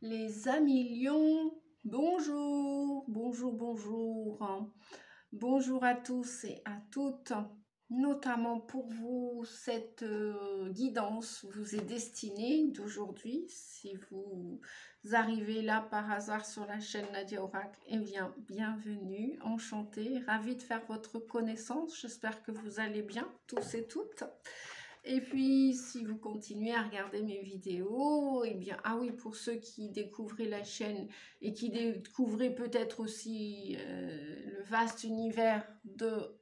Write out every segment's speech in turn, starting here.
Les amis lions, bonjour, bonjour, bonjour. Bonjour à tous et à toutes. Notamment pour vous, cette guidance vous est destinée d'aujourd'hui. Si vous arrivez là par hasard sur la chaîne Nadia Oracle, eh bien, bienvenue, enchantée, ravie de faire votre connaissance. J'espère que vous allez bien, tous et toutes. Et puis, si vous continuez à regarder mes vidéos, eh bien, ah oui, pour ceux qui découvrent la chaîne et qui découvrent peut-être aussi le vaste univers de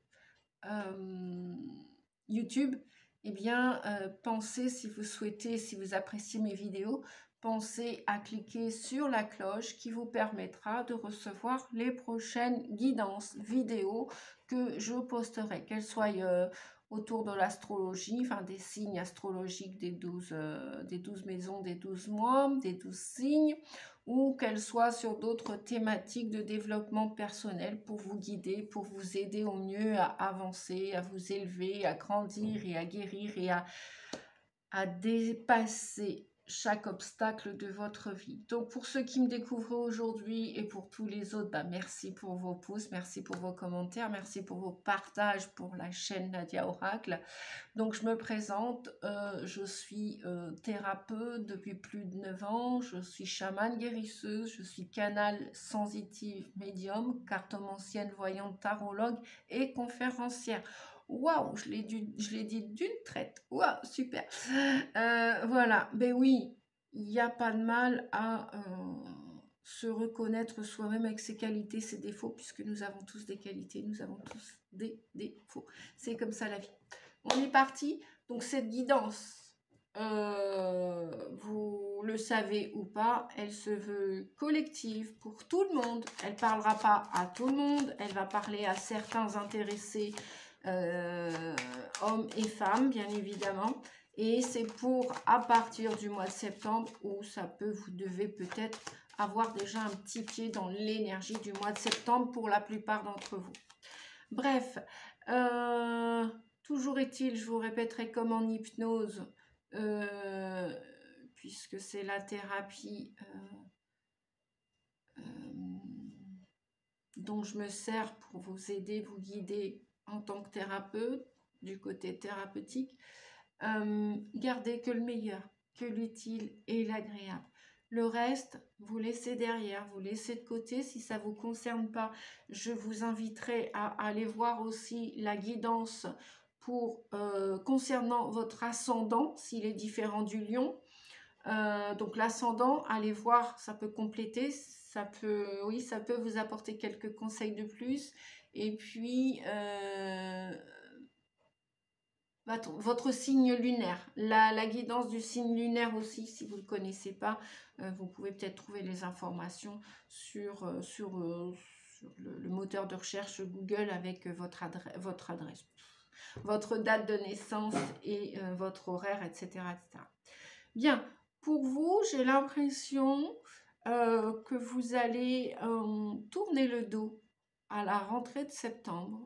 YouTube, eh bien, pensez, si vous souhaitez, si vous appréciez mes vidéos, pensez à cliquer sur la cloche qui vous permettra de recevoir les prochaines guidances vidéos que je posterai, qu'elles soient autour de l'astrologie, enfin des signes astrologiques des 12 maisons, des 12 mois, des 12 signes, ou qu'elles soient sur d'autres thématiques de développement personnel pour vous guider, pour vous aider au mieux à avancer, à vous élever, à grandir et à guérir et à dépasser chaque obstacle de votre vie. Donc pour ceux qui me découvrent aujourd'hui et pour tous les autres, bah merci pour vos pouces, merci pour vos commentaires, merci pour vos partages pour la chaîne Nadia Oracle. Donc je me présente, je suis thérapeute depuis plus de 9 ans, je suis chamane guérisseuse, je suis canal sensitive médium, cartomancienne, voyante, tarologue et conférencière. Waouh, je l'ai dit d'une traite. Waouh, super. Voilà, ben oui, il n'y a pas de mal à se reconnaître soi-même avec ses qualités, ses défauts, puisque nous avons tous des qualités, nous avons tous des défauts. C'est comme ça la vie. On est parti. Donc cette guidance, vous le savez ou pas, elle se veut collective pour tout le monde. Elle ne parlera pas à tout le monde, elle va parler à certains intéressés, hommes et femmes, bien évidemment. Et c'est pour à partir du mois de septembre où ça peut, vous devez peut-être avoir déjà un petit pied dans l'énergie du mois de septembre pour la plupart d'entre vous. Bref, toujours est-il, je vous répéterai comme en hypnose, puisque c'est la thérapie dont je me sers pour vous aider, vous guider en tant que thérapeute, du côté thérapeutique, gardez que le meilleur, que l'utile et l'agréable. Le reste, vous laissez derrière, vous laissez de côté. Si ça ne vous concerne pas, je vous inviterai à aller voir aussi la guidance pour concernant votre ascendant, s'il est différent du lion. Donc l'ascendant, allez voir, ça peut compléter, ça peut, oui, ça peut vous apporter quelques conseils de plus. Et puis, votre signe lunaire, la guidance du signe lunaire aussi, si vous ne le connaissez pas, vous pouvez peut-être trouver les informations sur le moteur de recherche Google avec votre adresse, votre date de naissance et votre horaire, etc., etc. Bien, pour vous, j'ai l'impression que vous allez tourner le dos à la rentrée de septembre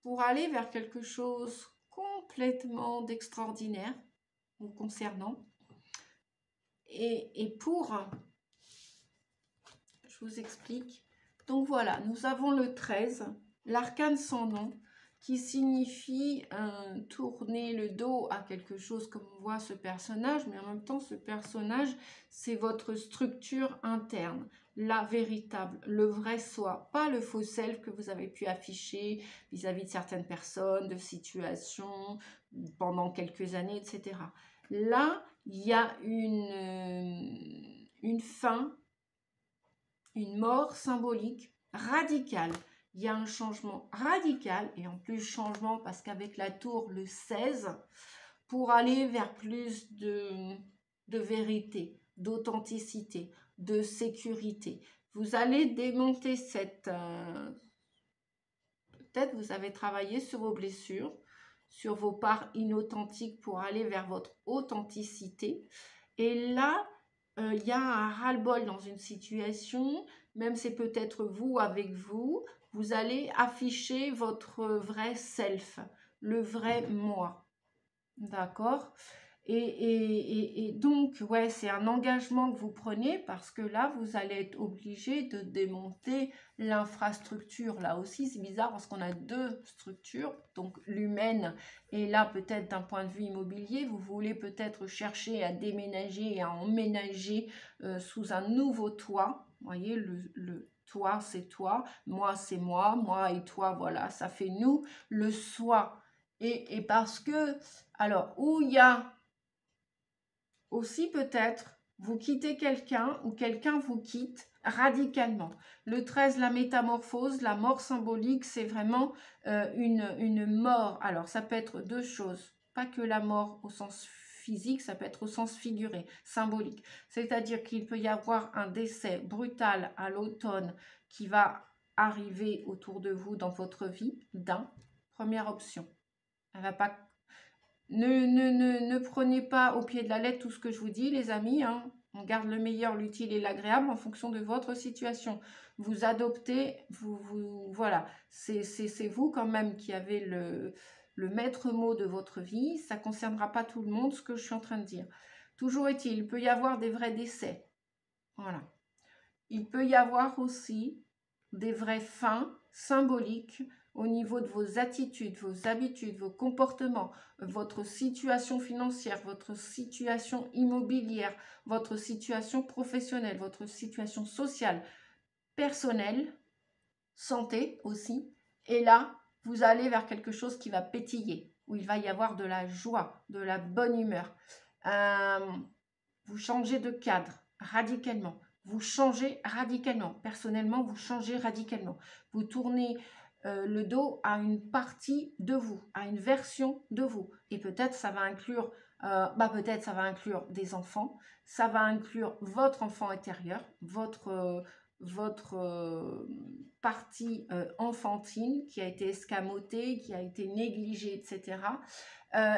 pour aller vers quelque chose complètement d'extraordinaire vous concernant. Et pour, je vous explique. Donc voilà, nous avons le 13, l'arcane sans nom, qui signifie tourner le dos à quelque chose, comme on voit ce personnage, mais en même temps, ce personnage, c'est votre structure interne, la véritable, le vrai soi, pas le faux self que vous avez pu afficher vis-à-vis de certaines personnes, de situations, pendant quelques années, etc. Là, il y a une fin, une mort symbolique radicale. Il y a un changement radical, et en plus changement parce qu'avec la tour, le 16, pour aller vers plus de vérité, d'authenticité, de sécurité. Vous allez démonter cette... peut-être vous avez travaillé sur vos blessures, sur vos parts inauthentiques pour aller vers votre authenticité. Et là, il y a un ras-le-bol dans une situation, même c'est peut-être vous avec vous, vous allez afficher votre vrai self, le vrai moi. D'accord? Et donc, ouais, c'est un engagement que vous prenez parce que là, vous allez être obligé de démonter l'infrastructure. Là aussi, c'est bizarre parce qu'on a deux structures, donc l'humaine et là, peut-être d'un point de vue immobilier, vous voulez peut-être chercher à déménager et à emménager sous un nouveau toit. Vous voyez, le toi, c'est toi, moi, c'est moi et toi, voilà, ça fait nous, le soi. Et parce que, alors, où il y a aussi peut-être, vous quittez quelqu'un ou quelqu'un vous quitte radicalement. Le 13, la métamorphose, la mort symbolique, c'est vraiment une mort. Alors, ça peut être deux choses. Pas que la mort au sens physique, ça peut être au sens figuré, symbolique. C'est-à-dire qu'il peut y avoir un décès brutal à l'automne qui va arriver autour de vous dans votre vie d'un. Première option. Elle va pas ne prenez pas au pied de la lettre tout ce que je vous dis, les amis. Hein. On garde le meilleur, l'utile et l'agréable en fonction de votre situation. Vous adoptez, voilà, c'est vous quand même qui avez le maître mot de votre vie. Ça ne concernera pas tout le monde, ce que je suis en train de dire. Toujours est-il, il peut y avoir des vrais décès. Voilà. Il peut y avoir aussi des vraies fins symboliques au niveau de vos attitudes, vos habitudes, vos comportements, votre situation financière, votre situation immobilière, votre situation professionnelle, votre situation sociale, personnelle, santé aussi. Et là, vous allez vers quelque chose qui va pétiller, où il va y avoir de la joie, de la bonne humeur. Vous changez de cadre radicalement. Vous changez radicalement. Personnellement, vous changez radicalement. Vous tournez le dos à une partie de vous, à une version de vous. Et peut-être ça va inclure, peut-être ça va inclure des enfants, ça va inclure votre enfant intérieur, votre partie enfantine qui a été escamotée, qui a été négligée, etc.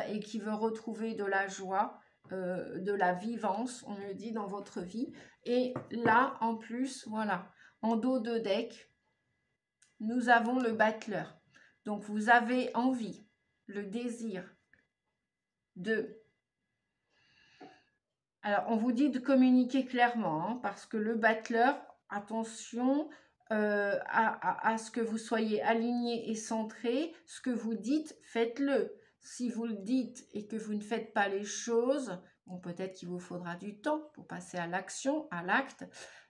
Et qui veut retrouver de la joie, de la vivance, on le dit, dans votre vie. Et là, en plus, voilà, en dos de deck, nous avons le battleur. Donc, vous avez envie, le désir de... Alors, on vous dit de communiquer clairement, hein, parce que le battleur, attention à ce que vous soyez aligné et centré. Ce que vous dites, faites-le. Si vous le dites et que vous ne faites pas les choses, bon, peut-être qu'il vous faudra du temps pour passer à l'action, à l'acte,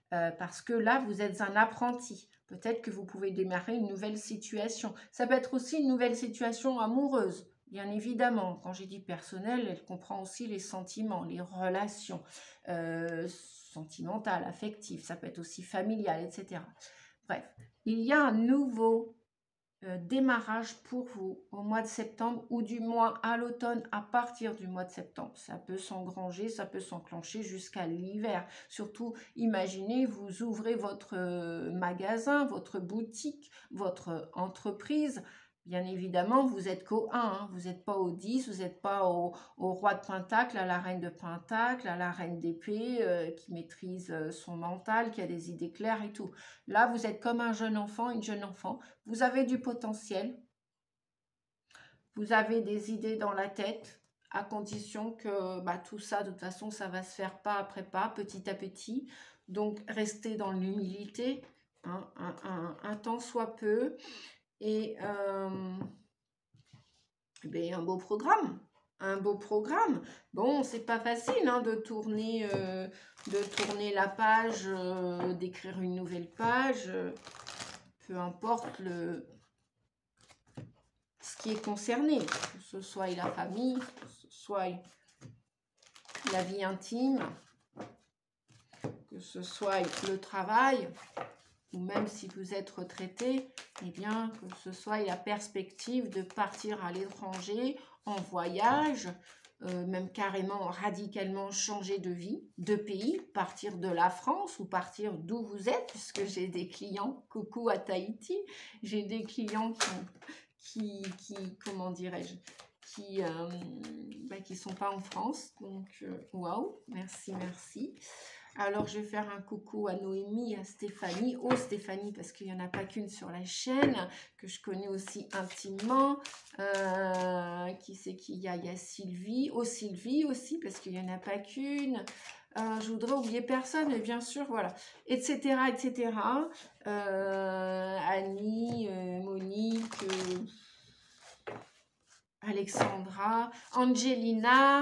parce que là, vous êtes un apprenti. Peut-être que vous pouvez démarrer une nouvelle situation. Ça peut être aussi une nouvelle situation amoureuse. Bien évidemment, quand j'ai dit personnel, elle comprend aussi les sentiments, les relations sentimentales, affectives. Ça peut être aussi familial, etc. Bref, il y a un nouveau démarrage pour vous au mois de septembre ou du moins à l'automne à partir du mois de septembre. Ça peut s'engranger, ça peut s'enclencher jusqu'à l'hiver. Surtout, imaginez, vous ouvrez votre magasin, votre boutique, votre entreprise. Bien évidemment, vous n'êtes qu'au 1, hein. Vous n'êtes pas au 10, vous n'êtes pas au roi de Pentacle, à la reine de Pentacle, à la reine d'épée qui maîtrise son mental, qui a des idées claires et tout. Là, vous êtes comme un jeune enfant, une jeune enfant. Vous avez du potentiel. Vous avez des idées dans la tête, à condition que tout ça, de toute façon, ça va se faire pas après pas, petit à petit. Donc, restez dans l'humilité, hein, un temps soit peu. Et un beau programme. Un beau programme. Bon, c'est pas facile hein, de tourner la page, d'écrire une nouvelle page. Peu importe ce qui est concerné, que ce soit la famille, que ce soit la vie intime, que ce soit le travail, ou même si vous êtes retraité, eh bien, que ce soit la perspective de partir à l'étranger, en voyage, même carrément radicalement changer de vie, de pays, partir de la France ou partir d'où vous êtes, puisque j'ai des clients, coucou à Tahiti, j'ai des clients qui comment dirais-je, qui sont pas en France, donc waouh, merci. Alors, je vais faire un coucou à Noémie, à Stéphanie. Oh, Stéphanie, parce qu'il n'y en a pas qu'une sur la chaîne, que je connais aussi intimement. Qui c'est qu'il y a? Il y a Sylvie. Oh, Sylvie aussi, parce qu'il n'y en a pas qu'une. Je voudrais oublier personne, mais bien sûr, voilà. Etc., etc. Annie, Monique, Alexandra, Angelina...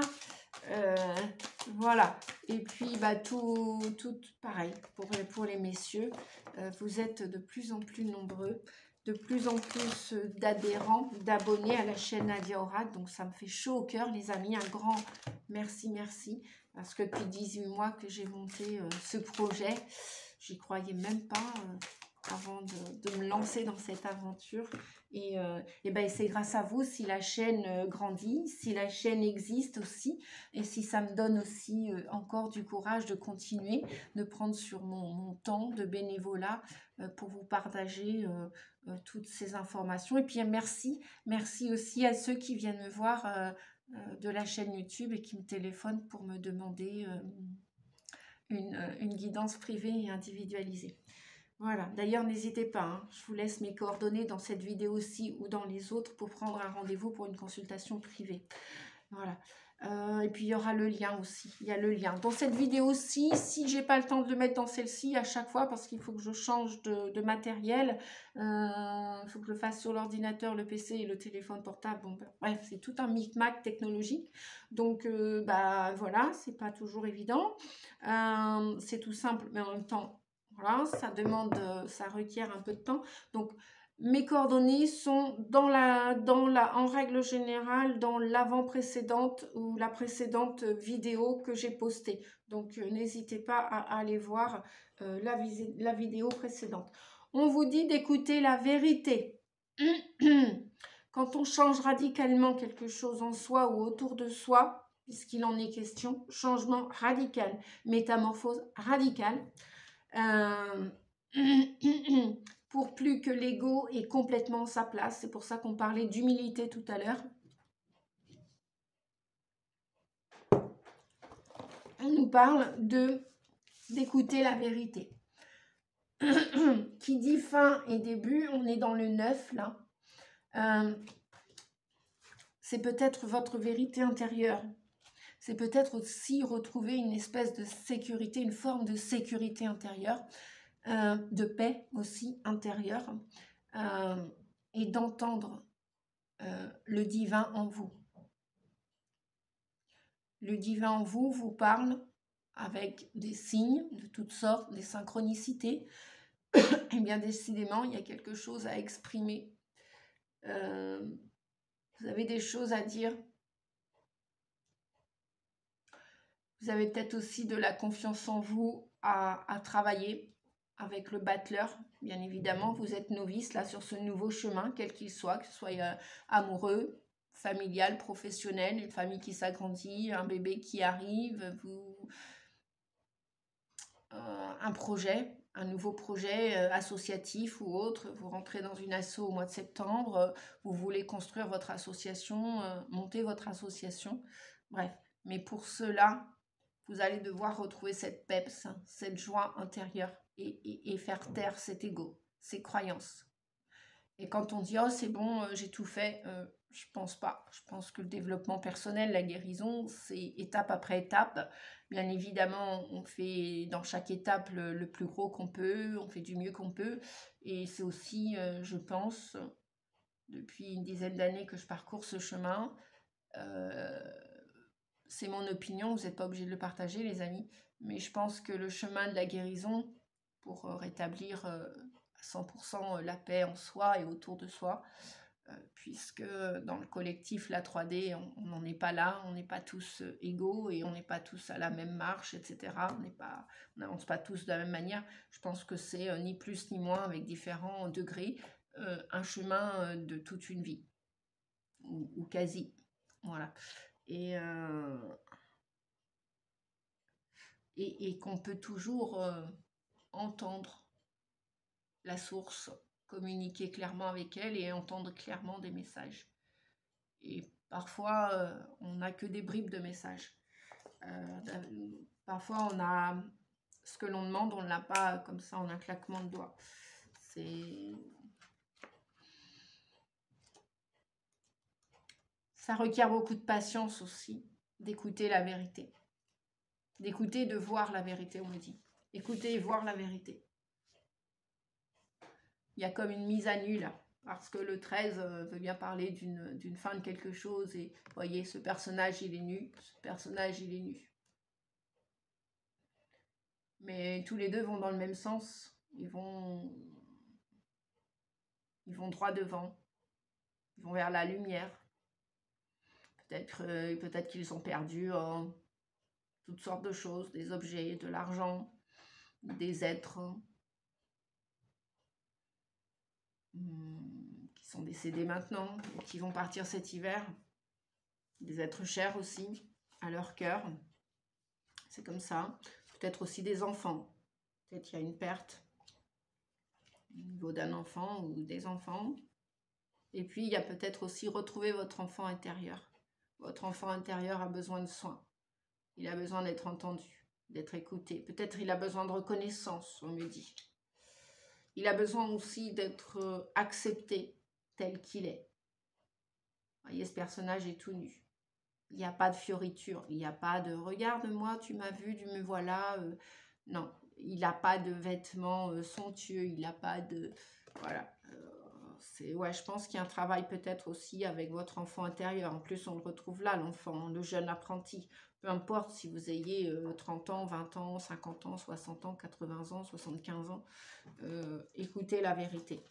voilà, et puis bah, tout pareil pour les messieurs. Vous êtes de plus en plus nombreux, de plus en plus d'adhérents, d'abonnés à la chaîne Nadia Aurate, donc ça me fait chaud au cœur les amis, un grand merci, parce que depuis 18 mois que j'ai monté ce projet, j'y croyais même pas avant de me lancer dans cette aventure. Et ben, c'est grâce à vous si la chaîne grandit, si la chaîne existe aussi, et si ça me donne aussi encore du courage de continuer, de prendre sur mon temps de bénévolat pour vous partager toutes ces informations. Et puis merci aussi à ceux qui viennent me voir de la chaîne YouTube et qui me téléphonent pour me demander une guidance privée et individualisée. Voilà, d'ailleurs n'hésitez pas, hein, je vous laisse mes coordonnées dans cette vidéo aussi ou dans les autres pour prendre un rendez-vous pour une consultation privée. Voilà, et puis il y aura le lien aussi, il y a le lien. Dans cette vidéo-ci, si j'ai pas le temps de le mettre dans celle-ci à chaque fois parce qu'il faut que je change de matériel, il faut que je le fasse sur l'ordinateur, le PC et le téléphone portable, bon, bref, c'est tout un micmac technologique. Donc bah voilà, c'est pas toujours évident, c'est tout simple mais en même temps... Voilà, ça requiert un peu de temps. Donc, mes coordonnées sont en règle générale, dans l'avant-précédente ou la précédente vidéo que j'ai postée. Donc, n'hésitez pas à aller voir la vidéo précédente. On vous dit d'écouter la vérité. Quand on change radicalement quelque chose en soi ou autour de soi, puisqu'il en est question, changement radical, métamorphose radicale, pour plus que l'ego ait complètement sa place. C'est pour ça qu'on parlait d'humilité tout à l'heure. On nous parle d'écouter la vérité. Qui dit fin et début, on est dans le 9 là. C'est peut-être votre vérité intérieure. C'est peut-être aussi retrouver une espèce de sécurité, une forme de sécurité intérieure. De paix aussi intérieure et d'entendre le divin en vous. Le divin en vous vous parle avec des signes de toutes sortes, des synchronicités. Et bien décidément, il y a quelque chose à exprimer. Vous avez des choses à dire. Vous avez peut-être aussi de la confiance en vous à travailler. Avec le battleur, bien évidemment, vous êtes novice là sur ce nouveau chemin, quel qu'il soit, que ce soit amoureux, familial, professionnel, une famille qui s'agrandit, un bébé qui arrive, un projet, un nouveau projet associatif ou autre, vous rentrez dans une asso au mois de septembre, vous voulez construire votre association, monter votre association, bref. Mais pour cela, vous allez devoir retrouver cette peps, cette joie intérieure et faire taire cet ego, ces croyances. Et quand on dit « Oh, c'est bon, j'ai tout fait », je pense pas. Je pense que le développement personnel, la guérison, c'est étape après étape. Bien évidemment, on fait dans chaque étape le plus gros qu'on peut, on fait du mieux qu'on peut. Et c'est aussi, je pense, depuis une dizaine d'années que je parcours ce chemin, c'est mon opinion, vous n'êtes pas obligés de le partager les amis, mais je pense que le chemin de la guérison, pour rétablir à 100% la paix en soi et autour de soi, puisque dans le collectif, la 3D, on n'en est pas là, on n'est pas tous égaux et on n'est pas tous à la même marche, etc. On n'avance pas tous de la même manière. Je pense que c'est ni plus ni moins, avec différents degrés, un chemin de toute une vie, ou quasi. Voilà. Et qu'on peut toujours entendre la source, communiquer clairement avec elle et entendre clairement des messages. Et parfois, on n'a que des bribes de messages. Parfois, on a ce que l'on demande, on ne l'a pas comme ça en un claquement de doigts. Ça requiert beaucoup de patience aussi, d'écouter la vérité. D'écouter et de voir la vérité, on me dit. Écouter et voir la vérité. Il y a comme une mise à nu là, parce que le 13 veut bien parler d'une fin de quelque chose, et vous voyez, ce personnage il est nu, ce personnage il est nu. Mais tous les deux vont dans le même sens, ils vont droit devant, ils vont vers la lumière. Peut-être qu'ils ont perdu toutes sortes de choses, des objets, de l'argent, des êtres qui sont décédés maintenant, et qui vont partir cet hiver, des êtres chers aussi, à leur cœur, c'est comme ça. Peut-être aussi des enfants, peut-être il y a une perte au niveau d'un enfant ou des enfants. Et puis il y a peut-être aussi retrouver votre enfant intérieur. Votre enfant intérieur a besoin de soins, il a besoin d'être entendu, d'être écouté. Peut-être il a besoin de reconnaissance, on me dit. Il a besoin aussi d'être accepté tel qu'il est. Vous voyez, ce personnage est tout nu. Il n'y a pas de fioriture, il n'y a pas de « regarde-moi, tu m'as vu, me voilà ». Non, il n'a pas de vêtements somptueux, il n'a pas de... Voilà. Ouais, je pense qu'il y a un travail peut-être aussi avec votre enfant intérieur. En plus, on le retrouve là, l'enfant, le jeune apprenti. Peu importe si vous ayez 30 ans, 20 ans, 50 ans, 60 ans, 80 ans, 75 ans. Écoutez la vérité.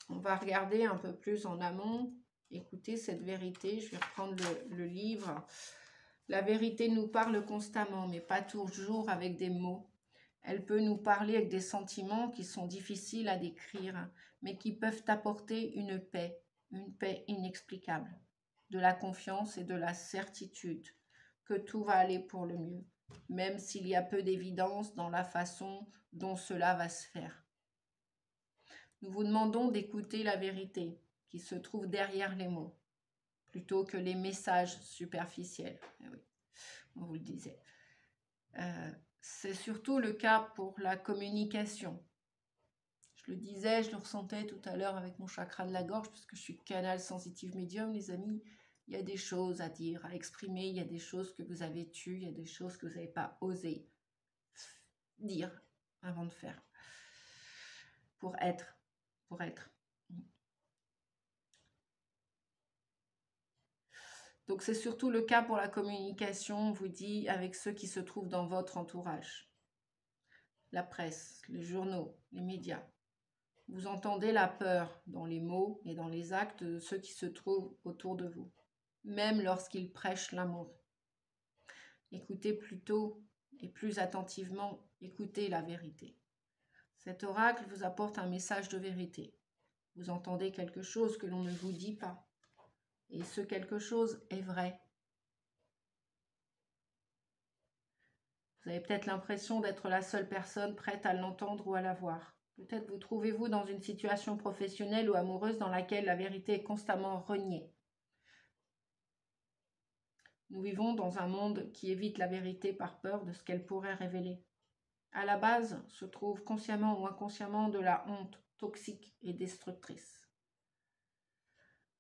On va regarder un peu plus en amont. Écoutez cette vérité. Je vais reprendre le livre. La vérité nous parle constamment, mais pas toujours avec des mots. Elle peut nous parler avec des sentiments qui sont difficiles à décrire, mais qui peuvent apporter une paix inexplicable, de la confiance et de la certitude que tout va aller pour le mieux, même s'il y a peu d'évidence dans la façon dont cela va se faire. Nous vous demandons d'écouter la vérité qui se trouve derrière les mots, plutôt que les messages superficiels. Oui, on vous le disait. C'est surtout le cas pour la communication. Je le disais, je le ressentais tout à l'heure avec mon chakra de la gorge, puisque je suis canal sensitive médium, les amis. Il y a des choses à dire, à exprimer, il y a des choses que vous avez tues, il y a des choses que vous n'avez pas osé dire avant de faire. Pour être. Donc c'est surtout le cas pour la communication, on vous dit, avec ceux qui se trouvent dans votre entourage. La presse, les journaux, les médias. Vous entendez la peur dans les mots et dans les actes de ceux qui se trouvent autour de vous, même lorsqu'ils prêchent l'amour. Écoutez plutôt et plus attentivement, écoutez la vérité. Cet oracle vous apporte un message de vérité. Vous entendez quelque chose que l'on ne vous dit pas. Et ce quelque chose est vrai. Vous avez peut-être l'impression d'être la seule personne prête à l'entendre ou à la voir. Peut-être vous trouvez-vous dans une situation professionnelle ou amoureuse dans laquelle la vérité est constamment reniée. Nous vivons dans un monde qui évite la vérité par peur de ce qu'elle pourrait révéler. À la base se trouve consciemment ou inconsciemment de la honte toxique et destructrice.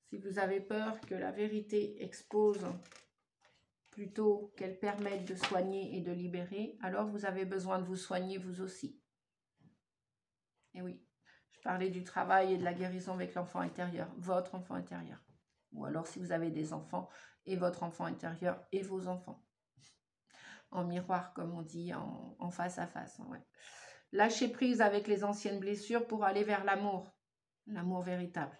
Si vous avez peur que la vérité expose plutôt qu'elle permette de soigner et de libérer, alors vous avez besoin de vous soigner vous aussi. Et oui, je parlais du travail et de la guérison avec l'enfant intérieur, votre enfant intérieur. Ou alors si vous avez des enfants, et votre enfant intérieur et vos enfants. En miroir, comme on dit, en face à face. Ouais. Lâchez prise avec les anciennes blessures pour aller vers l'amour véritable.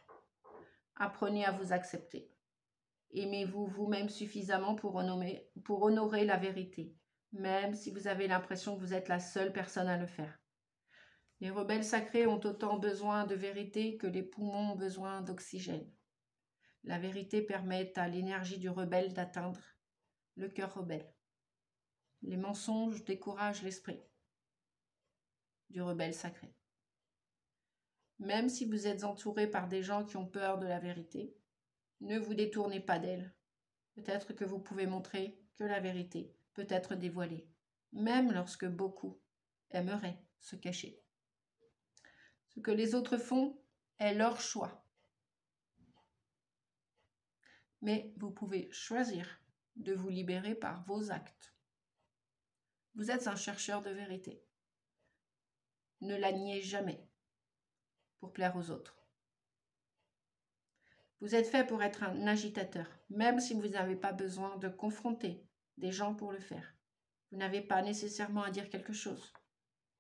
Apprenez à vous accepter. Aimez-vous vous-même suffisamment pour honorer la vérité, même si vous avez l'impression que vous êtes la seule personne à le faire. Les rebelles sacrés ont autant besoin de vérité que les poumons ont besoin d'oxygène. La vérité permet à l'énergie du rebelle d'atteindre le cœur rebelle. Les mensonges découragent l'esprit du rebelle sacré. Même si vous êtes entouré par des gens qui ont peur de la vérité, ne vous détournez pas d'elle. Peut-être que vous pouvez montrer que la vérité peut être dévoilée, même lorsque beaucoup aimeraient se cacher. Ce que les autres font est leur choix. Mais vous pouvez choisir de vous libérer par vos actes. Vous êtes un chercheur de vérité. Ne la niez jamais pour plaire aux autres. Vous êtes fait pour être un agitateur, même si vous n'avez pas besoin de confronter des gens pour le faire. Vous n'avez pas nécessairement à dire quelque chose.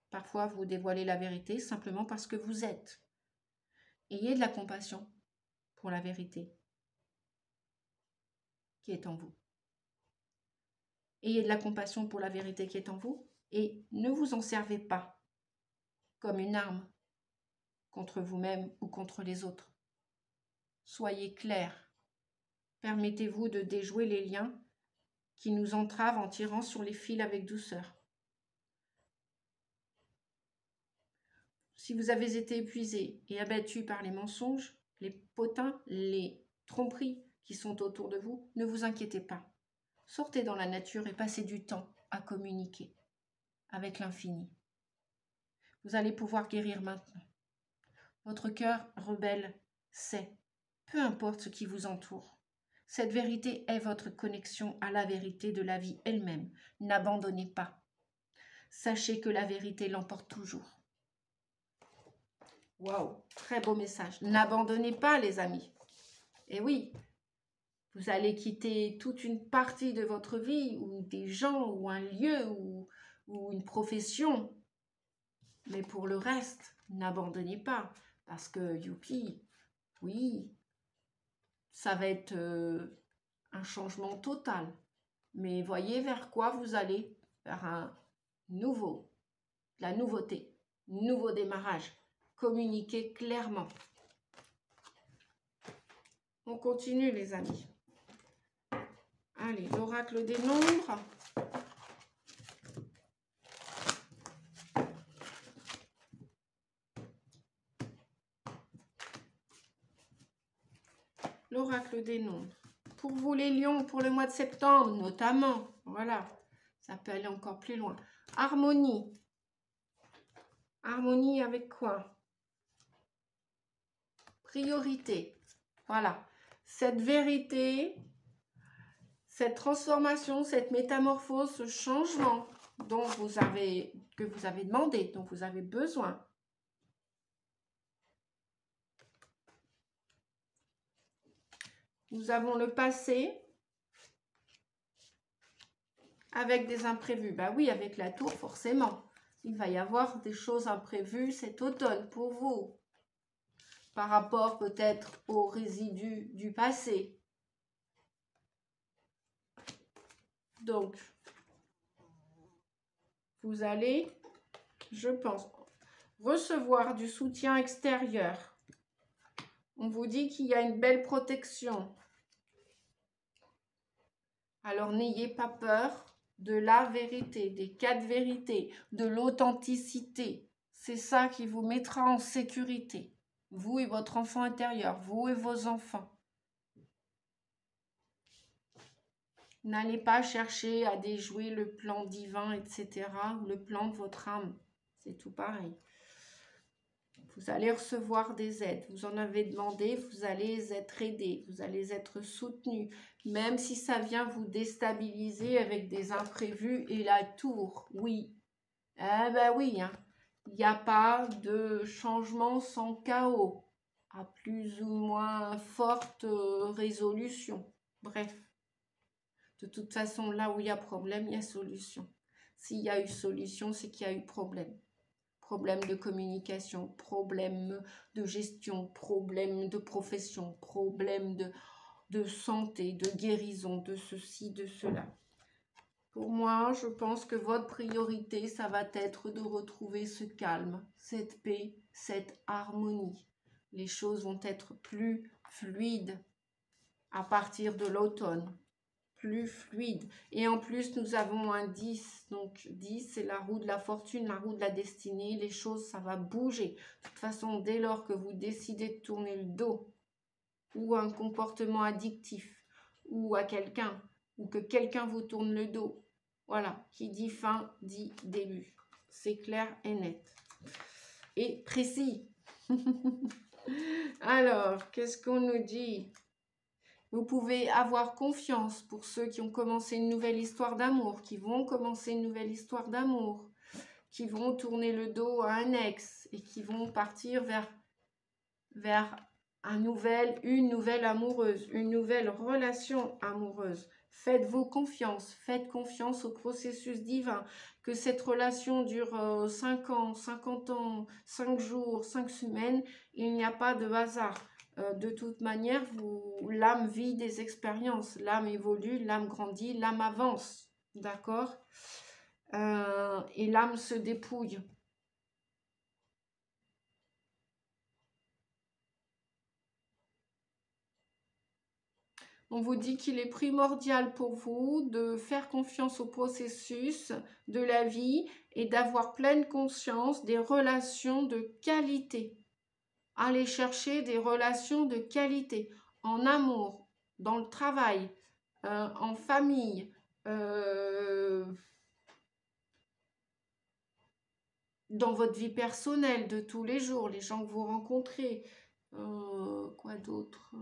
Parfois, vous dévoilez la vérité simplement parce que vous êtes. Ayez de la compassion pour la vérité qui est en vous. Ayez de la compassion pour la vérité qui est en vous et ne vous en servez pas comme une arme contre vous-même ou contre les autres. Soyez clair. Permettez-vous de déjouer les liens qui nous entravent en tirant sur les fils avec douceur. Si vous avez été épuisé et abattu par les mensonges, les potins, les tromperies qui sont autour de vous, ne vous inquiétez pas. Sortez dans la nature et passez du temps à communiquer avec l'infini. Vous allez pouvoir guérir maintenant. Votre cœur rebelle sait, peu importe ce qui vous entoure. Cette vérité est votre connexion à la vérité de la vie elle-même. N'abandonnez pas. Sachez que la vérité l'emporte toujours. Waouh, très beau message. N'abandonnez pas, les amis. Et oui, vous allez quitter toute une partie de votre vie, ou des gens, ou un lieu, ou une profession. Mais pour le reste, n'abandonnez pas. Parce que, youpi, oui, ça va être un changement total. Mais voyez vers quoi vous allez, vers un nouveau, la nouveauté, nouveau démarrage. Communiquez clairement. On continue, les amis. Allez, l'oracle des nombres. L'oracle des nombres. Pour vous, les lions, pour le mois de septembre, notamment. Voilà, ça peut aller encore plus loin. Harmonie. Harmonie avec quoi? Priorité. Voilà. Cette vérité, cette transformation, cette métamorphose, ce changement que vous avez demandé, dont vous avez besoin. Nous avons le passé avec des imprévus. Bah oui, avec la tour, forcément. Il va y avoir des choses imprévues cet automne pour vous. Par rapport peut-être aux résidus du passé. Donc, vous allez, je pense, recevoir du soutien extérieur. On vous dit qu'il y a une belle protection. Alors, n'ayez pas peur de la vérité, des 4 vérités, de l'authenticité. C'est ça qui vous mettra en sécurité. Vous et votre enfant intérieur, vous et vos enfants. N'allez pas chercher à déjouer le plan divin, etc. ou le plan de votre âme. C'est tout pareil. Vous allez recevoir des aides. Vous en avez demandé, vous allez être aidé. Vous allez être soutenu. Même si ça vient vous déstabiliser avec des imprévus et la tour. Oui. Eh ben oui, hein. Il n'y a pas de changement sans chaos. À plus ou moins forte résolution. Bref. De toute façon, là où il y a problème, il y a solution. S'il y a eu solution, c'est qu'il y a eu problème. Problème de communication, problème de gestion, problème de profession, problème de santé, de guérison, de ceci, de cela. Pour moi, je pense que votre priorité, ça va être de retrouver ce calme, cette paix, cette harmonie. Les choses vont être plus fluides à partir de l'automne. Plus fluide. Et en plus, nous avons un 10. Donc, 10, c'est la roue de la fortune, la roue de la destinée. Les choses, ça va bouger. De toute façon, dès lors que vous décidez de tourner le dos, ou un comportement addictif, ou à quelqu'un, ou que quelqu'un vous tourne le dos, voilà, qui dit fin, dit début. C'est clair et net. Et précis. Alors, qu'est-ce qu'on nous dit? Vous pouvez avoir confiance pour ceux qui ont commencé une nouvelle histoire d'amour, qui vont commencer une nouvelle histoire d'amour, qui vont tourner le dos à un ex et qui vont partir vers une nouvelle amoureuse, une nouvelle relation amoureuse. Faites-vous confiance, faites confiance au processus divin. Que cette relation dure 5 ans, 50 ans, 5 jours, 5 semaines, il n'y a pas de hasard. De toute manière, l'âme vit des expériences, l'âme évolue, l'âme grandit, l'âme avance, d'accord? Et l'âme se dépouille. On vous dit qu'il est primordial pour vous de faire confiance au processus de la vie et d'avoir pleine conscience des relations de qualité. Allez chercher des relations de qualité en amour, dans le travail, en famille, dans votre vie personnelle de tous les jours, les gens que vous rencontrez. Quoi d'autre ?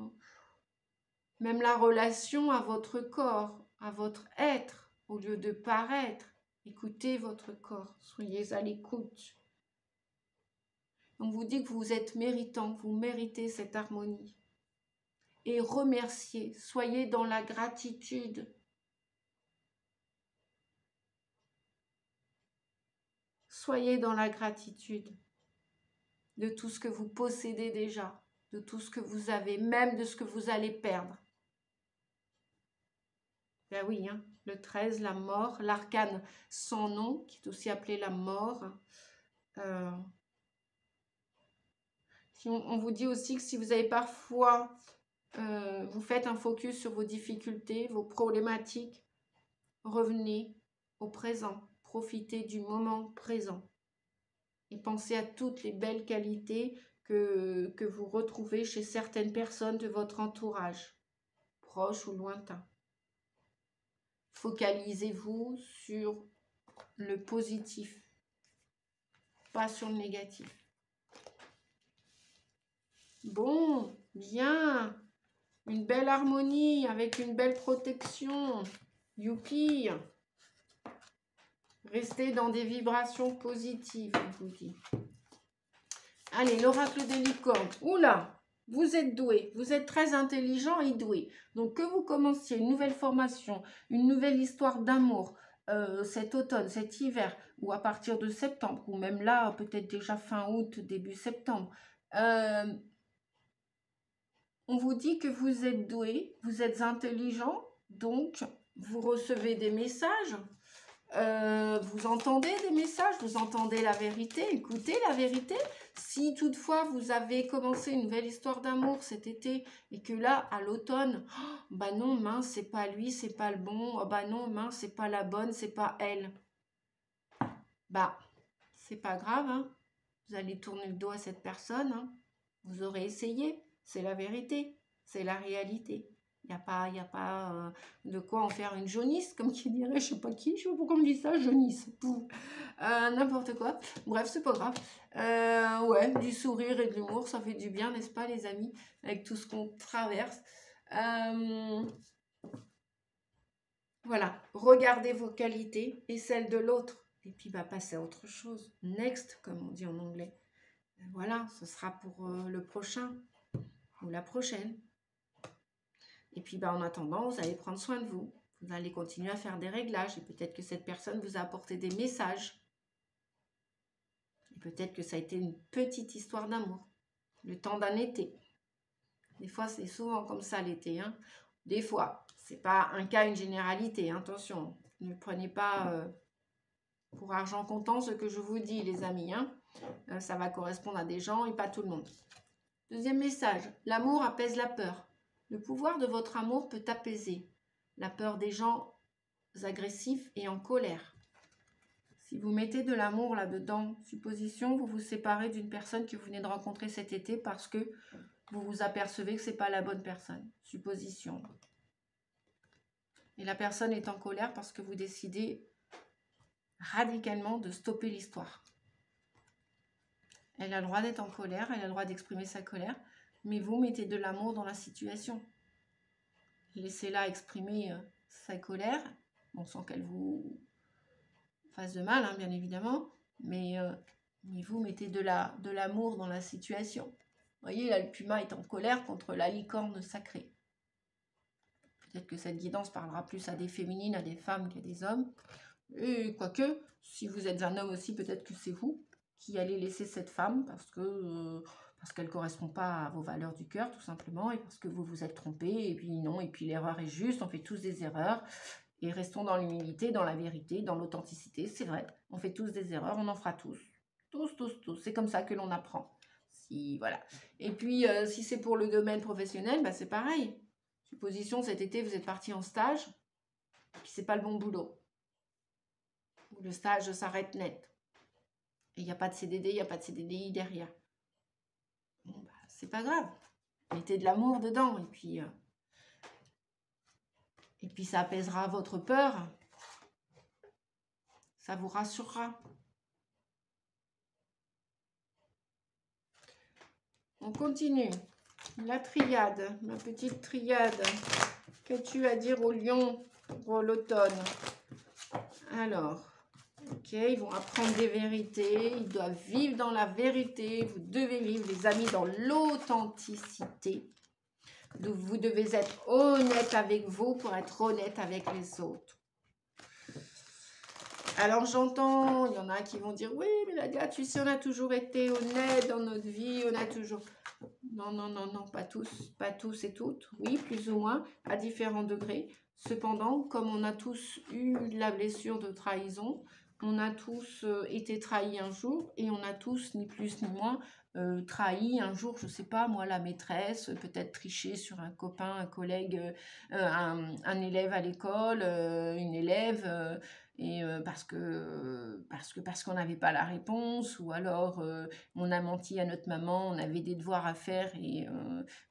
Même la relation à votre corps, à votre être, au lieu de paraître. Écoutez votre corps, soyez à l'écoute. On vous dit que vous êtes méritant, vous méritez cette harmonie. Et remerciez, soyez dans la gratitude. Soyez dans la gratitude de tout ce que vous possédez déjà, de tout ce que vous avez, même de ce que vous allez perdre. Ben oui, hein, le 13, la mort, l'arcane sans nom, qui est aussi appelé la mort. On vous dit aussi que si vous avez parfois, vous faites un focus sur vos difficultés, vos problématiques, revenez au présent, profitez du moment présent et pensez à toutes les belles qualités que vous retrouvez chez certaines personnes de votre entourage, proche ou lointain. Focalisez-vous sur le positif, pas sur le négatif. Bon, bien, une belle harmonie avec une belle protection. Youpi! Restez dans des vibrations positives, je vous dis. Allez, l'oracle des licornes. Oula! Vous êtes doué, vous êtes très intelligent et doué. Donc que vous commenciez une nouvelle formation, une nouvelle histoire d'amour cet automne, cet hiver, ou à partir de septembre, ou même là, peut-être déjà fin août, début septembre, on vous dit que vous êtes doué, vous êtes intelligent, donc vous recevez des messages, vous entendez des messages, vous entendez la vérité, écoutez la vérité. Si toutefois vous avez commencé une nouvelle histoire d'amour cet été et que là, à l'automne, oh, bah non, mince, c'est pas lui, c'est pas le bon, oh, bah non, mince, c'est pas la bonne, c'est pas elle. Bah, c'est pas grave, hein. Vous allez tourner le dos à cette personne, hein. Vous aurez essayé, c'est la vérité, c'est la réalité. Il n'y a pas de quoi en faire une jaunisse, comme qui dirait, je sais pas qui, je sais pas pourquoi on me dit ça, jaunisse. N'importe quoi. Bref, c'est pas grave. Ouais, du sourire et de l'humour, ça fait du bien, n'est-ce pas, les amis, avec tout ce qu'on traverse. Voilà, regardez vos qualités et celles de l'autre. Et puis, bah, passez à autre chose. Next, comme on dit en anglais. Voilà, ce sera pour le prochain ou la prochaine. Et puis, bah, en attendant, vous allez prendre soin de vous. Vous allez continuer à faire des réglages. Et peut-être que cette personne vous a apporté des messages. Et peut-être que ça a été une petite histoire d'amour. Le temps d'un été. Des fois, c'est souvent comme ça l'été. Hein. Des fois, c'est pas un cas, une généralité. Hein. Attention, ne prenez pas pour argent comptant ce que je vous dis, les amis. Hein. Ça va correspondre à des gens et pas tout le monde. Deuxième message. L'amour apaise la peur. Le pouvoir de votre amour peut apaiser la peur des gens agressifs et en colère. Si vous mettez de l'amour là-dedans, supposition, vous vous séparez d'une personne que vous venez de rencontrer cet été parce que vous vous apercevez que ce n'est pas la bonne personne. Supposition. Et la personne est en colère parce que vous décidez radicalement de stopper l'histoire. Elle a le droit d'être en colère, elle a le droit d'exprimer sa colère, mais vous mettez de l'amour dans la situation. Laissez-la exprimer sa colère, bon, sans qu'elle vous fasse de mal, hein, bien évidemment, mais vous mettez de l'amour dans la situation. Vous voyez, là, le puma est en colère contre la licorne sacrée. Peut-être que cette guidance parlera plus à des féminines, à des femmes qu'à des hommes. Et quoique, si vous êtes un homme aussi, peut-être que c'est vous qui allez laisser cette femme parce qu'elle ne correspond pas à vos valeurs du cœur, tout simplement, et parce que vous vous êtes trompé, et puis non, et puis l'erreur est juste, on fait tous des erreurs, et restons dans l'humilité, dans la vérité, dans l'authenticité, c'est vrai, on fait tous des erreurs, on en fera tous, c'est comme ça que l'on apprend. Voilà. Et puis, si c'est pour le domaine professionnel, bah, c'est pareil. Supposition, cet été, vous êtes parti en stage, puis c'est pas le bon boulot. Le stage s'arrête net. Et il n'y a pas de CDD, il n'y a pas de CDDI derrière. Bon, bah, c'est pas grave. Mettez de l'amour dedans. Et puis ça apaisera votre peur. Ça vous rassurera. On continue. La triade, ma petite triade. Qu'as-tu à dire aux lions pour l'automne? Alors, ok, ils vont apprendre des vérités, ils doivent vivre dans la vérité, vous devez vivre, les amis, dans l'authenticité. Vous devez être honnête avec vous pour être honnête avec les autres. Alors j'entends, il y en a qui vont dire, oui, mais Nadia, tu sais, on a toujours été honnête dans notre vie, on a toujours... Non, non, non, non, pas tous et toutes, oui, plus ou moins, à différents degrés. Cependant, comme on a tous eu la blessure de trahison, on a tous été trahis un jour et on a tous, ni plus ni moins, trahi un jour, je ne sais pas, moi, la maîtresse, peut-être triché sur un copain, un collègue, un élève à l'école, une élève... parce qu'on n'avait pas la réponse, ou alors on a menti à notre maman, on avait des devoirs à faire et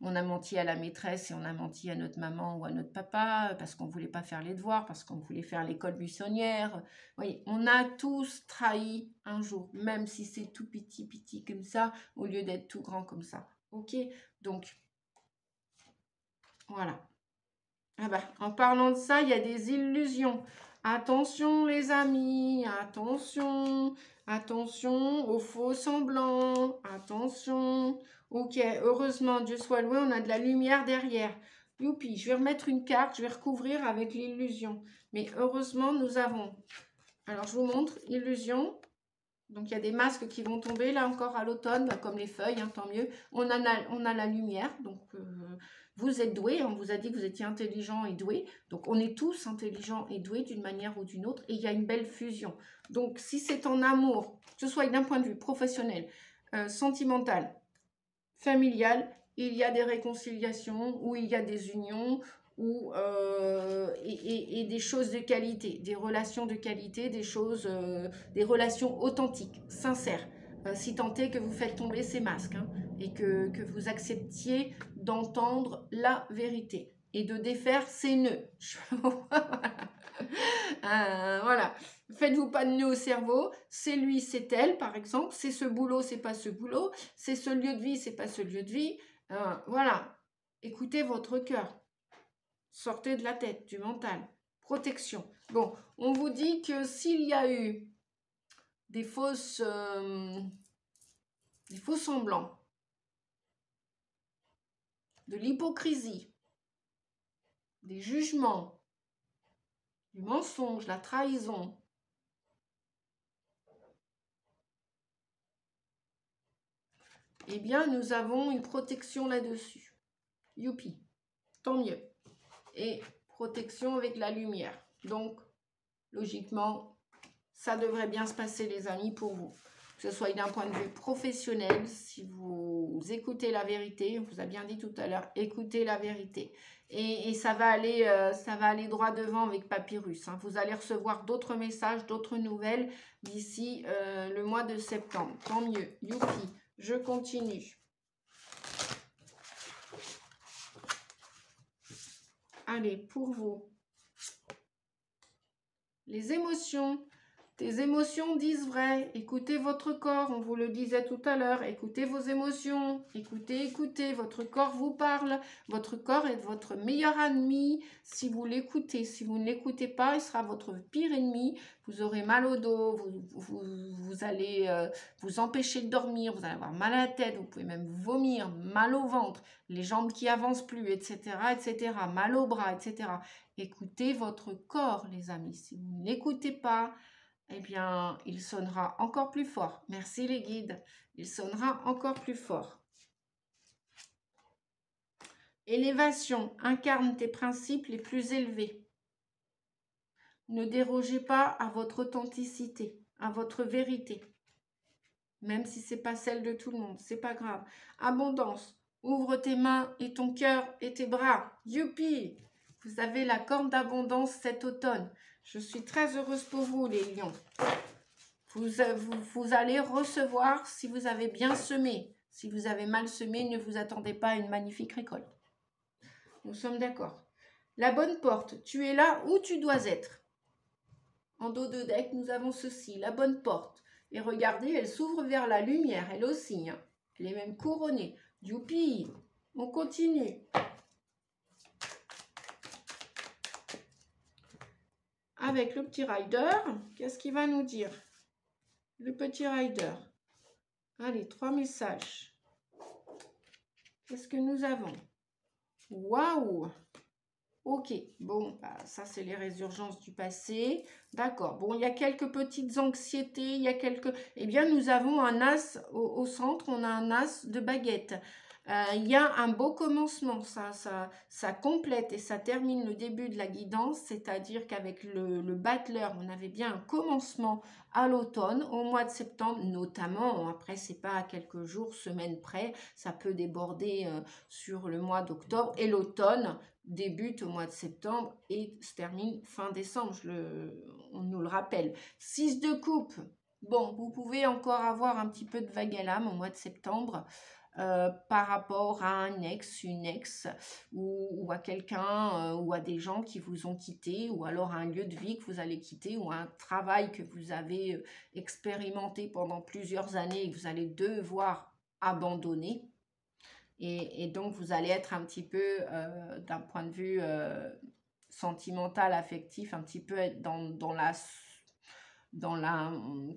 on a menti à la maîtresse et on a menti à notre maman ou à notre papa parce qu'on ne voulait pas faire les devoirs, parce qu'on voulait faire l'école buissonnière. Oui, on a tous trahi un jour, même si c'est tout petit comme ça, au lieu d'être tout grand comme ça. Ok, donc voilà. Ah bah, en parlant de ça, il y a des illusions. Attention les amis, attention aux faux semblants, attention. Ok, heureusement, Dieu soit loué, on a de la lumière derrière. Youpi, je vais remettre une carte, je vais recouvrir avec l'illusion. Mais heureusement, nous avons... Alors, je vous montre, illusion. Donc, il y a des masques qui vont tomber, là encore à l'automne, bah, comme les feuilles, hein, tant mieux. On a la lumière, donc... vous êtes doué, on vous a dit que vous étiez intelligent et doué. Donc, on est tous intelligents et doués d'une manière ou d'une autre. Et il y a une belle fusion. Donc, si c'est en amour, que ce soit d'un point de vue professionnel, sentimental, familial, il y a des réconciliations, ou il y a des unions, et des choses de qualité, des relations de qualité, des relations authentiques, sincères. Si tant est que vous faites tomber ces masques, hein, et que vous acceptiez d'entendre la vérité et de défaire ces nœuds. Voilà. Faites-vous pas de nœuds au cerveau. C'est lui, c'est elle, par exemple. C'est ce boulot, c'est pas ce boulot. C'est ce lieu de vie, c'est pas ce lieu de vie. Voilà. Écoutez votre cœur. Sortez de la tête, du mental. Protection. Bon, on vous dit que s'il y a eu des faux semblants, de l'hypocrisie, des jugements, du mensonge, la trahison, eh bien, nous avons une protection là-dessus. Youpi, tant mieux. Et protection avec la lumière. Donc, logiquement, ça devrait bien se passer, les amis, pour vous. Que ce soit d'un point de vue professionnel, si vous écoutez la vérité, on vous a bien dit tout à l'heure, écoutez la vérité. Et ça va aller droit devant avec Papyrus. Hein. Vous allez recevoir d'autres messages, d'autres nouvelles d'ici le mois de septembre. Tant mieux. Youpi, je continue. Allez, pour vous. Les émotions Tes émotions disent vrai. Écoutez votre corps, on vous le disait tout à l'heure. Écoutez vos émotions. Écoutez. Votre corps vous parle. Votre corps est votre meilleur ami si vous l'écoutez. Si vous ne l'écoutez pas, il sera votre pire ennemi. Vous aurez mal au dos, vous allez vous empêcher de dormir, vous allez avoir mal à la tête, vous pouvez même vomir, mal au ventre, les jambes qui avancent plus, etc., etc., mal au bras, etc. Écoutez votre corps, les amis. Si vous ne l'écoutez pas, eh bien, il sonnera encore plus fort. Merci les guides. Il sonnera encore plus fort. Élévation, incarne tes principes les plus élevés. Ne dérogez pas à votre authenticité, à votre vérité. Même si ce n'est pas celle de tout le monde, c'est pas grave. Abondance, ouvre tes mains et ton cœur et tes bras. Youpi! Vous avez la corne d'abondance cet automne. Je suis très heureuse pour vous, les lions. Vous allez recevoir si vous avez bien semé. Si vous avez mal semé, ne vous attendez pas à une magnifique récolte. Nous sommes d'accord. La bonne porte, tu es là où tu dois être. En dos de deck, nous avons ceci, la bonne porte. Et regardez, elle s'ouvre vers la lumière, elle aussi. Hein. Elle est même couronnée. Youpi! On continue. Avec le petit rider, qu'est-ce qu'il va nous dire? Le petit rider. Allez, 3 messages. Qu'est-ce que nous avons? Waouh! Ok, bon, bah, ça c'est les résurgences du passé. D'accord, bon, il y a quelques petites anxiétés, il y a quelques... Eh bien, nous avons un as au centre, on a un as de baguette. Il y a un beau commencement, ça complète et ça termine le début de la guidance, c'est-à-dire qu'avec le battleur, on avait bien un commencement à l'automne, au mois de septembre notamment, après c'est pas à quelques jours, semaines près, ça peut déborder sur le mois d'octobre et l'automne débute au mois de septembre et se termine fin décembre, on nous le rappelle. 6 de coupe, bon, vous pouvez encore avoir un petit peu de vague à l'âme au mois de septembre, par rapport à un ex, une ex, ou à quelqu'un, ou à des gens qui vous ont quitté, ou alors un lieu de vie que vous allez quitter, ou un travail que vous avez expérimenté pendant plusieurs années et que vous allez devoir abandonner. Et donc, vous allez être un petit peu, d'un point de vue sentimental, affectif, un petit peu être dans la,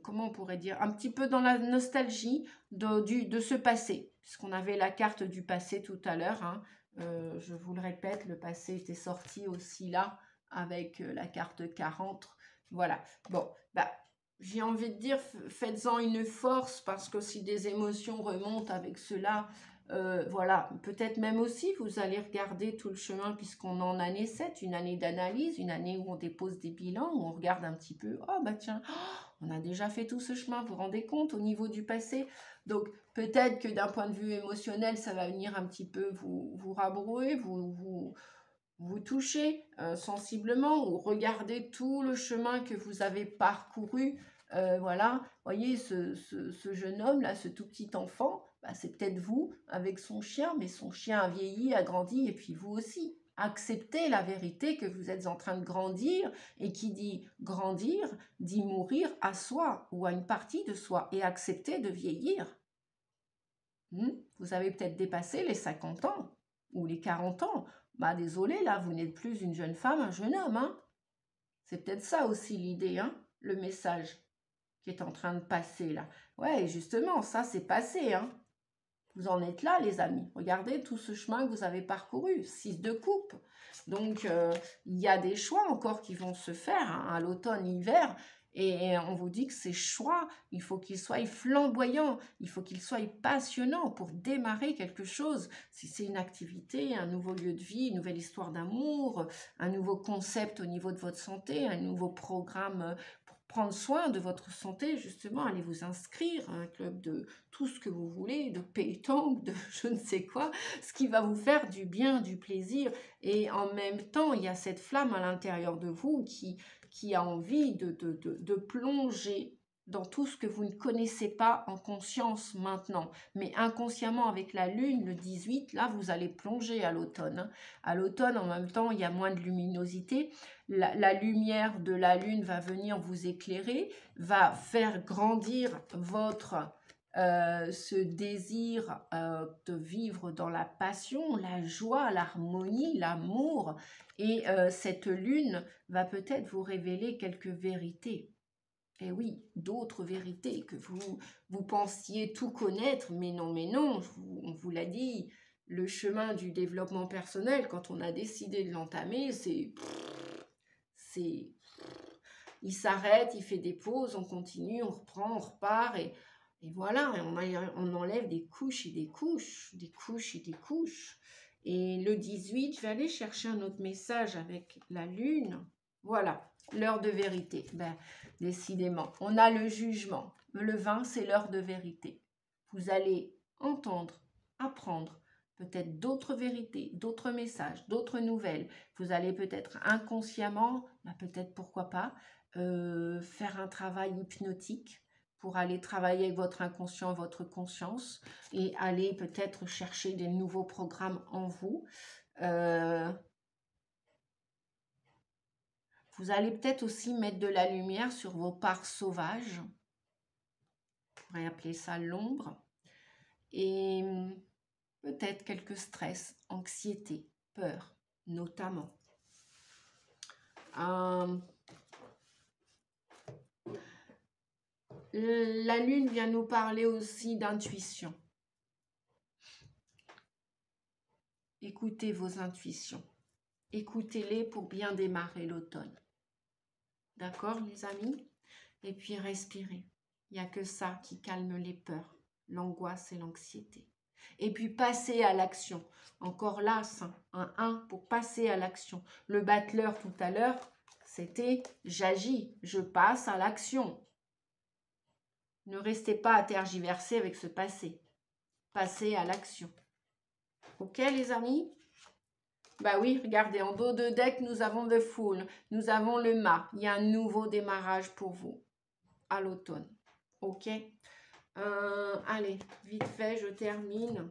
comment on pourrait dire, un petit peu dans la nostalgie de ce passé, puisqu'on avait la carte du passé tout à l'heure, hein. Je vous le répète, le passé était sorti aussi là, avec la carte 40, voilà, bon, bah, j'ai envie de dire, faites-en une force, parce que si des émotions remontent avec cela, voilà, peut-être même aussi, vous allez regarder tout le chemin, puisqu'on est en année 7, une année d'analyse, une année où on dépose des bilans, où on regarde un petit peu, oh bah tiens, on a déjà fait tout ce chemin, vous vous rendez compte au niveau du passé. Donc peut-être que d'un point de vue émotionnel, ça va venir un petit peu vous rabrouer, vous toucher sensiblement, ou regarder tout le chemin que vous avez parcouru. Voilà, voyez ce jeune homme là, ce tout petit enfant, bah, c'est peut-être vous avec son chien, mais son chien a vieilli, a grandi, et puis vous aussi. Acceptez la vérité que vous êtes en train de grandir, et qui dit grandir, dit mourir à soi ou à une partie de soi, et accepter de vieillir. Vous avez peut-être dépassé les 50 ans ou les 40 ans. Bah désolé, là, vous n'êtes plus une jeune femme, un jeune homme. Hein. C'est peut-être ça aussi l'idée, hein, le message qui est en train de passer là. Ouais, justement, ça c'est passé. Hein. Vous en êtes là, les amis. Regardez tout ce chemin que vous avez parcouru. 6 de coupe. Donc, il y a des choix encore qui vont se faire hein, à l'automne, l'hiver. Et on vous dit que ces choix, il faut qu'ils soient flamboyants, il faut qu'ils soient passionnants pour démarrer quelque chose. Si c'est une activité, un nouveau lieu de vie, une nouvelle histoire d'amour, un nouveau concept au niveau de votre santé, un nouveau programme pour prendre soin de votre santé, justement, allez vous inscrire à un club de tout ce que vous voulez, de pétanque, de je ne sais quoi, ce qui va vous faire du bien, du plaisir. Et en même temps, il y a cette flamme à l'intérieur de vous qui a envie de plonger dans tout ce que vous ne connaissez pas en conscience maintenant. Mais inconsciemment, avec la lune, le 18, là, vous allez plonger à l'automne. Hein. À l'automne, en même temps, il y a moins de luminosité. La lumière de la lune va venir vous éclairer, va faire grandir votre... ce désir de vivre dans la passion, la joie, l'harmonie, l'amour. Et cette lune va peut-être vous révéler quelques vérités. Et oui, d'autres vérités que vous pensiez tout connaître, mais non, on vous l'a dit, le chemin du développement personnel, quand on a décidé de l'entamer, il s'arrête, il fait des pauses, on continue, on reprend, on repart, et voilà, et on enlève des couches et des couches, des couches et des couches. Et le 18, je vais aller chercher un autre message avec la lune. Voilà, l'heure de vérité. Ben, décidément, on a le jugement. Le 20, c'est l'heure de vérité. Vous allez entendre, apprendre peut-être d'autres vérités, d'autres messages, d'autres nouvelles. Vous allez peut-être inconsciemment, ben peut-être pourquoi pas, faire un travail hypnotique pour aller travailler avec votre inconscient, votre conscience, et aller peut-être chercher des nouveaux programmes en vous. Vous allez peut-être aussi mettre de la lumière sur vos parts sauvages. On pourrait appeler ça l'ombre. Et peut-être quelques stress, anxiété, peur, notamment. La lune vient nous parler aussi d'intuition. Écoutez vos intuitions. Écoutez-les pour bien démarrer l'automne. D'accord, les amis? Et puis respirez. Il n'y a que ça qui calme les peurs, l'angoisse et l'anxiété. Et puis passez à l'action. Encore là, un 1 pour passer à l'action. Le battleur tout à l'heure, c'était j'agis, je passe à l'action. Ne restez pas à tergiverser avec ce passé. Passez à l'action. Ok les amis? Bah oui, regardez, en dos de deck, nous avons The Fool, nous avons le mât. Il y a un nouveau démarrage pour vous à l'automne. Ok? Allez, vite fait, je termine.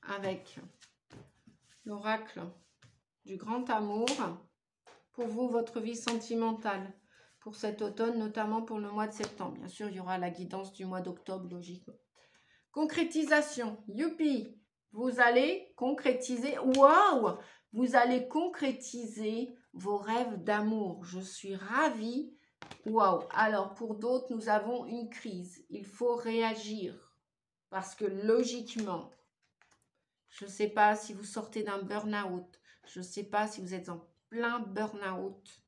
Avec l'oracle du grand amour. Pour vous, votre vie sentimentale. Pour cet automne, notamment pour le mois de septembre. Bien sûr, il y aura la guidance du mois d'octobre, logiquement. Concrétisation, youpi, vous allez concrétiser, waouh, vous allez concrétiser vos rêves d'amour. Je suis ravie, waouh. Alors pour d'autres, nous avons une crise, il faut réagir parce que logiquement, je ne sais pas si vous sortez d'un burn-out, je ne sais pas si vous êtes en plein burn-out,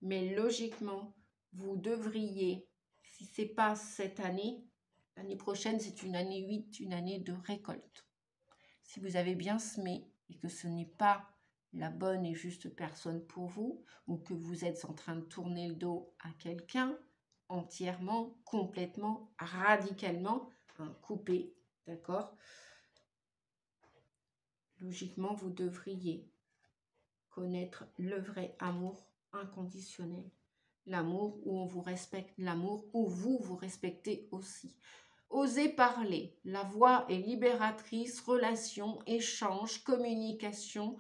mais logiquement, vous devriez, si ce n'est pas cette année, l'année prochaine, c'est une année 8, une année de récolte. Si vous avez bien semé et que ce n'est pas la bonne et juste personne pour vous, ou que vous êtes en train de tourner le dos à quelqu'un, entièrement, complètement, radicalement, coupé, d'accord? Logiquement, vous devriez connaître le vrai amour inconditionnel. L'amour où on vous respecte, l'amour où vous vous respectez aussi. Osez parler, la voix est libératrice, relation, échange, communication.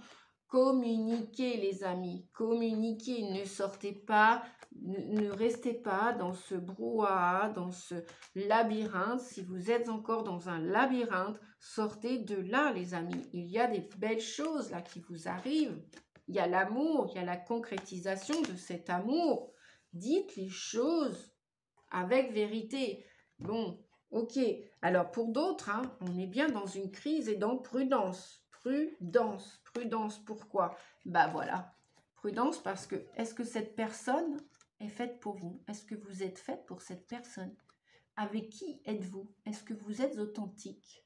Communiquez les amis, communiquez, ne sortez pas, ne restez pas dans ce brouhaha, dans ce labyrinthe. Si vous êtes encore dans un labyrinthe, sortez de là les amis. Il y a des belles choses là qui vous arrivent. Il y a l'amour, il y a la concrétisation de cet amour. Dites les choses avec vérité. Bon, ok. Alors pour d'autres, hein, on est bien dans une crise et donc prudence. Prudence. Prudence, pourquoi? Bah voilà. Prudence parce que est-ce que cette personne est faite pour vous? Est-ce que vous êtes faite pour cette personne? Avec qui êtes-vous? Est-ce que vous êtes authentique?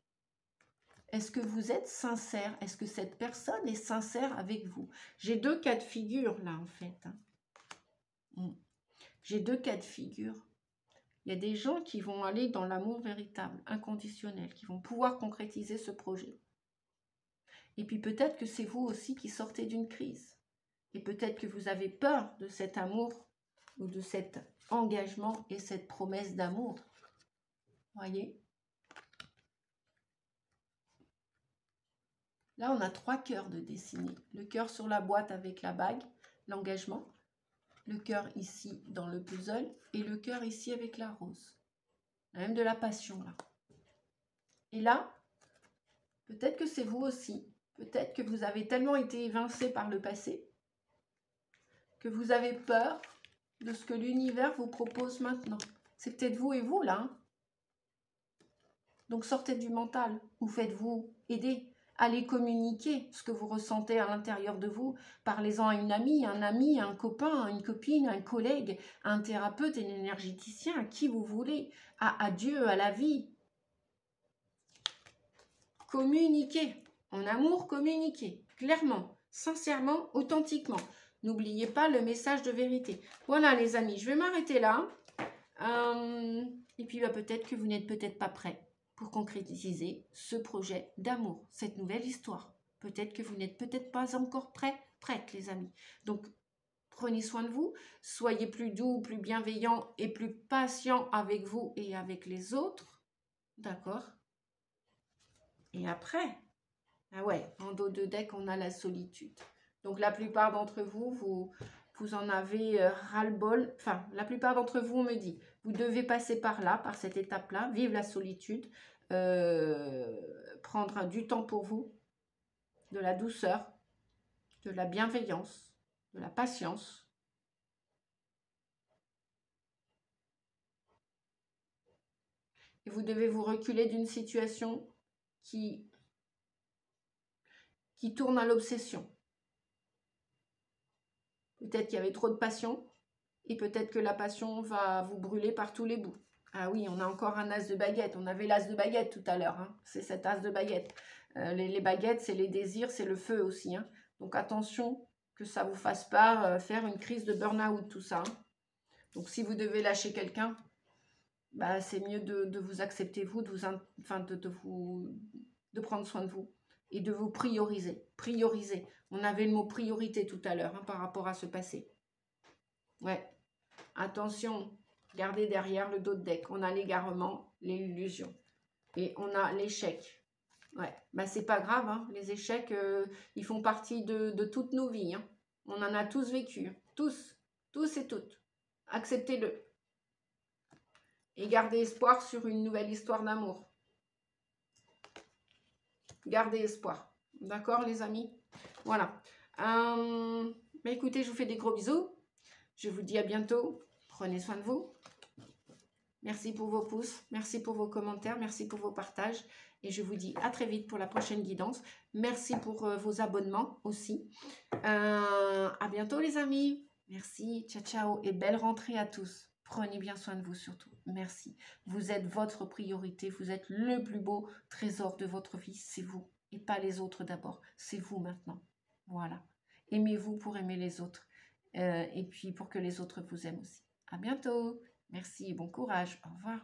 Est-ce que vous êtes sincère? Est-ce que cette personne est sincère avec vous? J'ai deux cas de figure là en fait. Hein. J'ai deux cas de figure. Il y a des gens qui vont aller dans l'amour véritable, inconditionnel, qui vont pouvoir concrétiser ce projet. Et puis peut-être que c'est vous aussi qui sortez d'une crise. Et peut-être que vous avez peur de cet amour ou de cet engagement et cette promesse d'amour. Voyez? Là, on a 3 cœurs de dessiner. Le cœur sur la boîte avec la bague, l'engagement. Le cœur ici dans le puzzle et le cœur ici avec la rose. Même de la passion là. Et là, peut-être que c'est vous aussi. Peut-être que vous avez tellement été évincé par le passé que vous avez peur de ce que l'univers vous propose maintenant. C'est peut-être vous et vous là. Hein. Donc sortez du mental ou faites-vous aider. Allez communiquer ce que vous ressentez à l'intérieur de vous. Parlez-en à une amie, un copain, une copine, un collègue, un thérapeute, un énergéticien, à qui vous voulez, à Dieu, à la vie. Communiquez. En amour, communiquez. Clairement, sincèrement, authentiquement. N'oubliez pas le message de vérité. Voilà les amis, je vais m'arrêter là. Et puis peut-être que vous n'êtes peut-être pas prêts pour concrétiser ce projet d'amour, cette nouvelle histoire. Peut-être que vous n'êtes peut-être pas encore prêtes les amis. Donc, prenez soin de vous, soyez plus doux, plus bienveillants et plus patients avec vous et avec les autres. D'accord? Et après, ah ouais, en dos de deck, on a la solitude. Donc, la plupart d'entre vous, vous en avez ras-le-bol. Enfin, la plupart d'entre vous, on me dit, vous devez passer par là, par cette étape-là, vivre la solitude, prendre du temps pour vous, de la douceur, de la bienveillance, de la patience. Et vous devez vous reculer d'une situation qui tourne à l'obsession. Peut-être qu'il y avait trop de passion et peut-être que la passion va vous brûler par tous les bouts. Ah oui, on a encore un as de baguette. On avait l'as de baguette tout à l'heure. Hein. C'est cet as de baguette. Les baguettes, c'est les désirs, c'est le feu aussi. Hein. Donc attention que ça ne vous fasse pas faire une crise de burn-out, tout ça. Hein. Donc si vous devez lâcher quelqu'un, bah, c'est mieux de vous accepter, vous, de prendre soin de vous et de vous prioriser. Prioriser. On avait le mot priorité tout à l'heure hein, par rapport à ce passé. Ouais. Attention, gardez derrière le dos de deck. On a l'égarement, l'illusion. Et on a l'échec. Ouais, bah c'est pas grave, hein. Les échecs, ils font partie de toutes nos vies. Hein. On en a tous vécu. Hein. Tous et toutes. Acceptez-le. Et gardez espoir sur une nouvelle histoire d'amour. Gardez espoir. D'accord, les amis? Voilà. Bah écoutez, je vous fais des gros bisous. Je vous dis à bientôt. Prenez soin de vous. Merci pour vos pouces. Merci pour vos commentaires. Merci pour vos partages. Et je vous dis à très vite pour la prochaine guidance. Merci pour vos abonnements aussi. À bientôt, les amis. Merci. Ciao, ciao. Et belle rentrée à tous. Prenez bien soin de vous surtout. Merci. Vous êtes votre priorité. Vous êtes le plus beau trésor de votre vie. C'est vous. Et pas les autres d'abord. C'est vous maintenant. Voilà. Aimez-vous pour aimer les autres. Et puis pour que les autres vous aiment aussi. À bientôt. Merci et bon courage. Au revoir.